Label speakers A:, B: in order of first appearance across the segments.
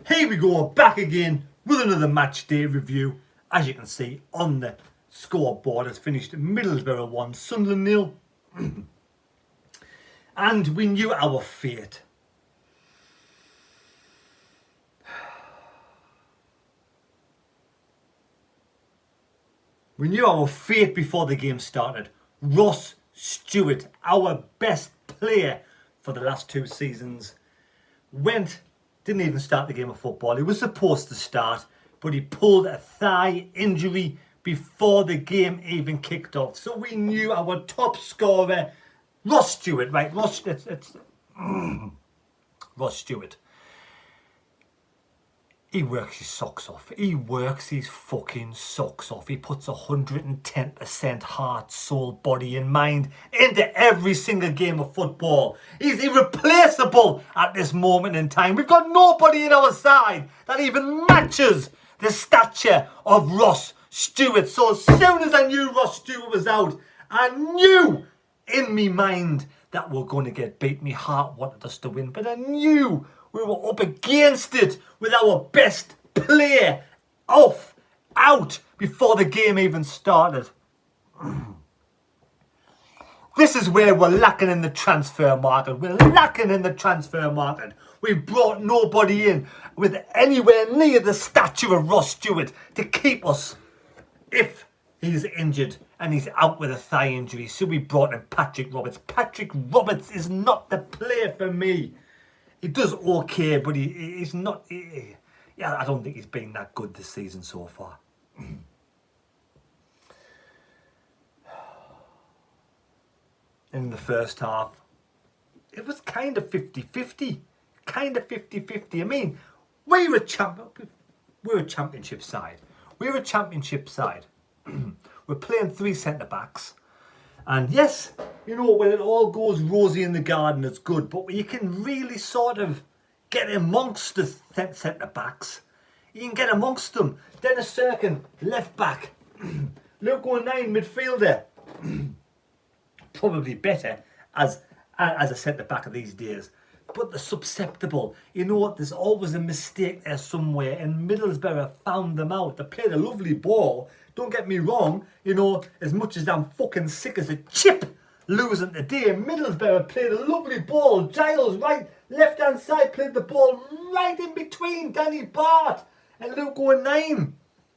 A: Here we go, back again with another match day review. As you can see on the scoreboard, it's finished Middlesbrough 1, Sunderland 0. And we knew our fate. We knew our fate before the game started. Ross Stewart, our best player for the last 2 seasons, didn't even start the game of football. He was supposed to start, but he pulled a thigh injury before the game even kicked off. So we knew our top scorer, Ross Stewart, right? Ross Stewart. He works his socks off. He works his fucking socks off. He puts 110% heart, soul, body and mind into every single game of football. He's irreplaceable at this moment in time. We've got nobody in our side that even matches the stature of Ross Stewart. So as soon as I knew Ross Stewart was out, I knew in me mind that we're going to get beat. My heart wanted us to win, but I knew we were up against it with our best player out before the game even started. This is where we're lacking in the transfer market. We're lacking in the transfer market. We've brought nobody in with anywhere near the stature of Ross Stewart to keep us if he's injured and he's out with a thigh injury. So we brought in Patrick Roberts. Patrick Roberts is not the player for me. He does okay, but he's not... I don't think he's been that good this season so far. In the first half, it was kind of 50-50. Kind of 50-50. I mean, we're a championship side. We're a championship side. We're playing 3 centre-backs. And yes, you know, when it all goes rosy in the garden, it's good. But when you can really sort of get amongst the centre-backs, you can get amongst them. Dennis Serkin, left-back. Luke O'Neill, midfielder. Probably better as a centre-back of these days. But they're susceptible. You know what? There's always a mistake there somewhere. And Middlesbrough found them out. They played a lovely ball. Don't get me wrong. You know, as much as I'm fucking sick as a chip losing today, Middlesbrough played a lovely ball. Giles, right, left-hand side, played the ball right in between Danny Bart and Luke O'Neill.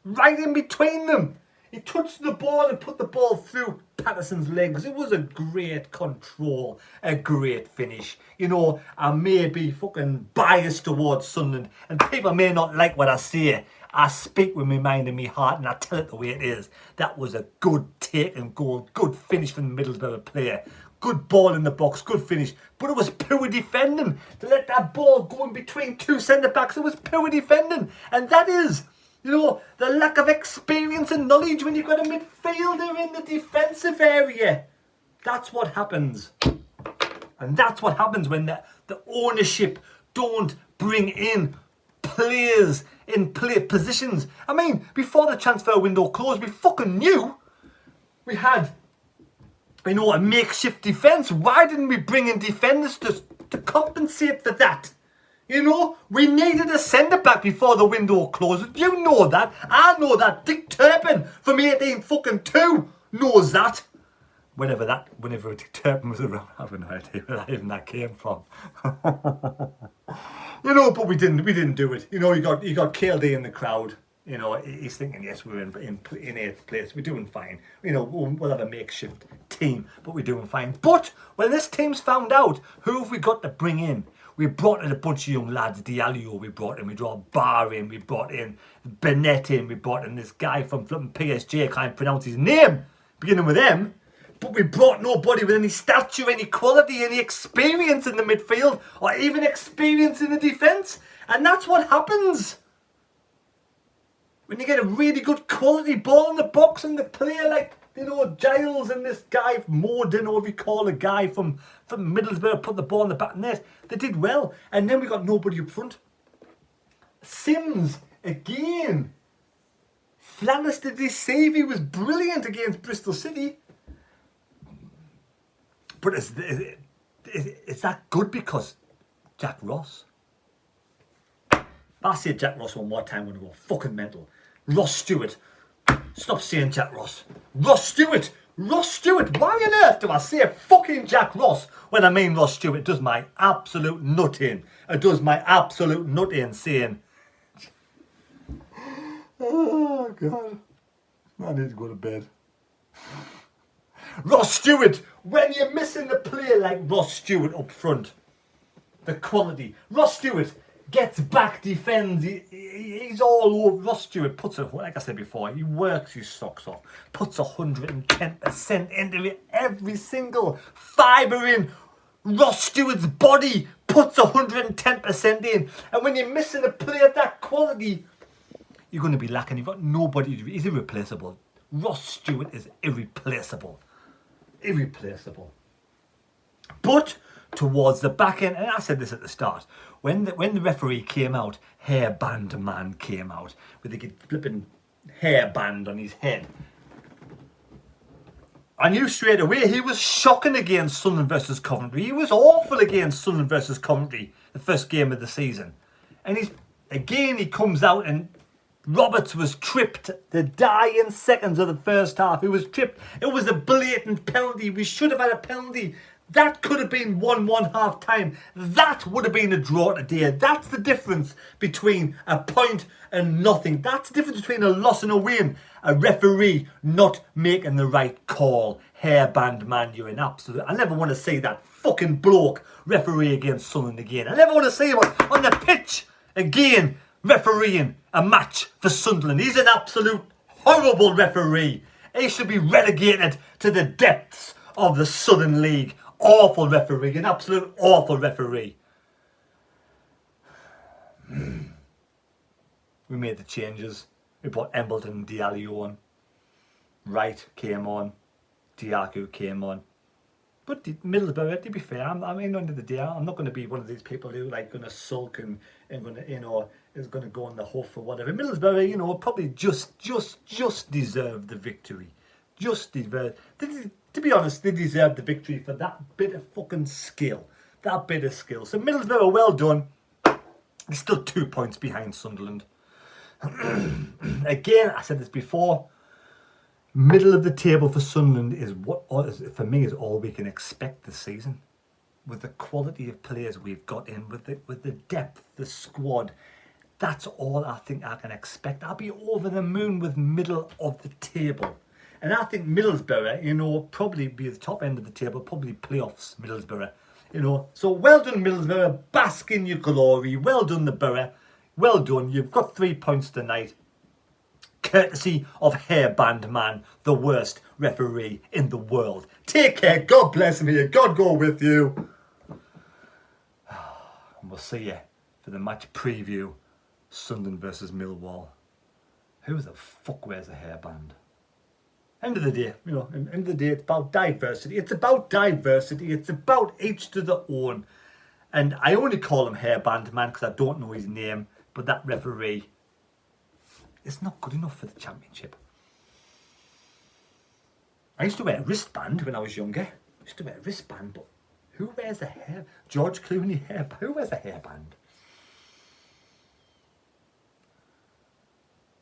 A: Right in between them. He touched the ball and put the ball through Patterson's legs. It was a great control, a great finish. You know, I may be fucking biased towards Sunderland, and people may not like what I say. I speak with my mind and my heart, and I tell it the way it is. That was a good take and goal, good finish from the Middlesbrough player. Good ball in the box, good finish. But it was poor defending. To let that ball go in between 2 centre-backs, it was poor defending. And that is... you know, the lack of experience and knowledge when you've got a midfielder in the defensive area. That's what happens. And that's what happens when the ownership don't bring in players in positions. I mean, before the transfer window closed, we fucking knew we had, you know, a makeshift defence. Why didn't we bring in defenders to compensate for that? You know, we needed a centre-back before the window closed. You know that. I know that. Dick Turpin from 18-2 knows that. Whenever Dick Turpin was around, I have no idea where even that came from. You know, but we didn't do it. You know, you got KLD in the crowd. You know, he's thinking, yes, we're in 8th place. We're doing fine. You know, we'll have a makeshift team, but we're doing fine. But when this team's found out, who have we got to bring in? We brought in a bunch of young lads. Diallo we brought in. We brought Barr in. We brought in Bennett in. We brought in this guy from flipping PSG. I can't pronounce his name, beginning with M. But we brought nobody with any stature, any quality, any experience in the midfield, or even experience in the defence. And that's what happens when you get a really good quality ball in the box and the player like, you know, Giles and this guy, Mo, didn't know if you call a guy from Middlesbrough, put the ball in the back net. They did well. And then we got nobody up front. Sims, again. Flanders to deceive. He was brilliant against Bristol City. But is that good because Jack Ross? I say Jack Ross one more time, I'm going to go fucking mental. Ross Stewart. Stop saying Jack Ross. Ross Stewart. Ross Stewart. Why on earth do I say fucking Jack Ross when I mean Ross Stewart? It does my absolute nut in. It does my absolute nut in saying... Oh, God. I need to go to bed. Ross Stewart. When you're missing a player like Ross Stewart up front, the quality. Ross Stewart gets back, defends. He's all over. Ross Stewart puts it, like I said before, he works his socks off, puts 110% into it. Every single fibre in Ross Stewart's body puts 110% in. And when you're missing a player of that quality, you're going to be lacking. You've got nobody. He's irreplaceable. Ross Stewart is irreplaceable. Irreplaceable. But towards the back end, and I said this at the start, when the referee came out, hairband man came out with a flipping hairband on his head, I knew straight away he was shocking against Sunderland versus Coventry. He was awful against Sunderland versus Coventry, the first game of the season. And he comes out and Roberts was tripped the dying seconds of the first half. He was tripped. It was a blatant penalty. We should have had a penalty. That could have been 1-1 half time. That would have been a draw today. That's the difference between a point and nothing. That's the difference between a loss and a win. A referee not making the right call. Hairband man, you're an absolute... I never want to see that fucking bloke referee against Sunderland again. I never want to see him on the pitch again refereeing a match for Sunderland. He's an absolute horrible referee. He should be relegated to the depths of the Southern League. Awful referee, an absolute awful referee. We made the changes. We brought Embleton and Diallo on. Wright came on. Diaku came on. But Middlesbrough, to be fair, I mean, end of the day, I'm not going to be one of these people who like going to sulk and going to, is going to go on the hoof or whatever. Middlesbrough, probably just deserved the victory. Just deserved. To be honest, they deserved the victory for that bit of fucking skill. That bit of skill. So Middlesbrough, well done. They're still 2 points behind Sunderland. Again, I said this before. Middle of the table for Sunderland is for me, is all we can expect this season. With the quality of players we've got in, with the depth, the squad. That's all I think I can expect. I'll be over the moon with middle of the table. And I think Middlesbrough, probably be at the top end of the table, probably playoffs, Middlesbrough. So well done, Middlesbrough. Bask in your glory. Well done, the Borough. Well done. You've got 3 points tonight. Courtesy of Hairband Man, the worst referee in the world. Take care. God bless me. God go with you. And we'll see you for the match preview. Sunderland versus Millwall. Who the fuck wears a hairband? End of the day, end of the day, it's about diversity. It's about diversity. It's about each to their own. And I only call him Hairband Man because I don't know his name. But that referee is not good enough for the championship. I used to wear a wristband when I was younger. But who wears a hair? George Clooney hairband. Who wears a hairband?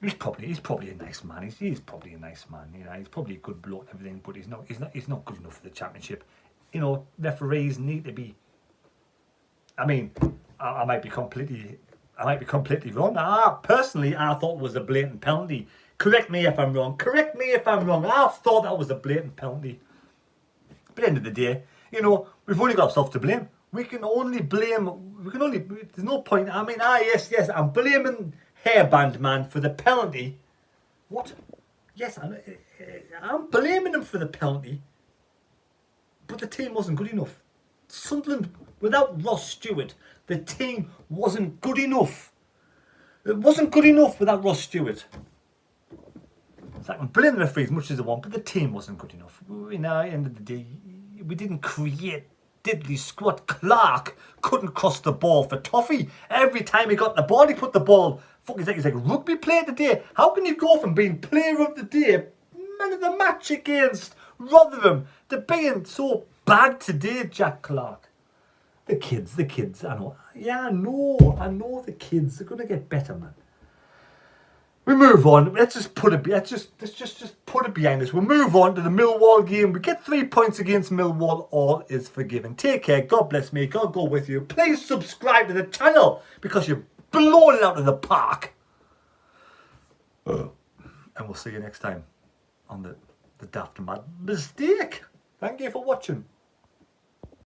A: He's probably a nice man. He's probably a nice man. He's probably a good bloke and everything, but he's not good enough for the championship. Referees need to be. I mean, I might be completely wrong. Personally, I thought it was a blatant penalty. Correct me if I'm wrong. I thought that was a blatant penalty. But at the end of the day, we've only got ourselves to blame. There's no point. I mean, yes, I'm blaming Hairband Man for the penalty. What? Yes, I'm blaming him for the penalty. But the team wasn't good enough. Sunderland, without Ross Stewart, the team wasn't good enough. It wasn't good enough without Ross Stewart. So I can blame the referee as much as I want, but the team wasn't good enough. At the end of the day, we didn't create diddly squat. Clark couldn't cross the ball for Toffee. Every time he got the ball, he put the ball. He's like rugby player today. How can you go from being player of the day, man of the match against Rotherham, to being so bad today, Jack Clark? The kids, I know. Yeah, I know the kids are going to get better, man. We move on. Let's just put it. Let's just put it behind us. We'll move on to the Millwall game. We get 3 points against Millwall. All is forgiven. Take care. God bless me. God go with you. Please subscribe to the channel because you're blowing it out of the park. And we'll see you next time on the Daft and Mad Mistake. Thank you for watching.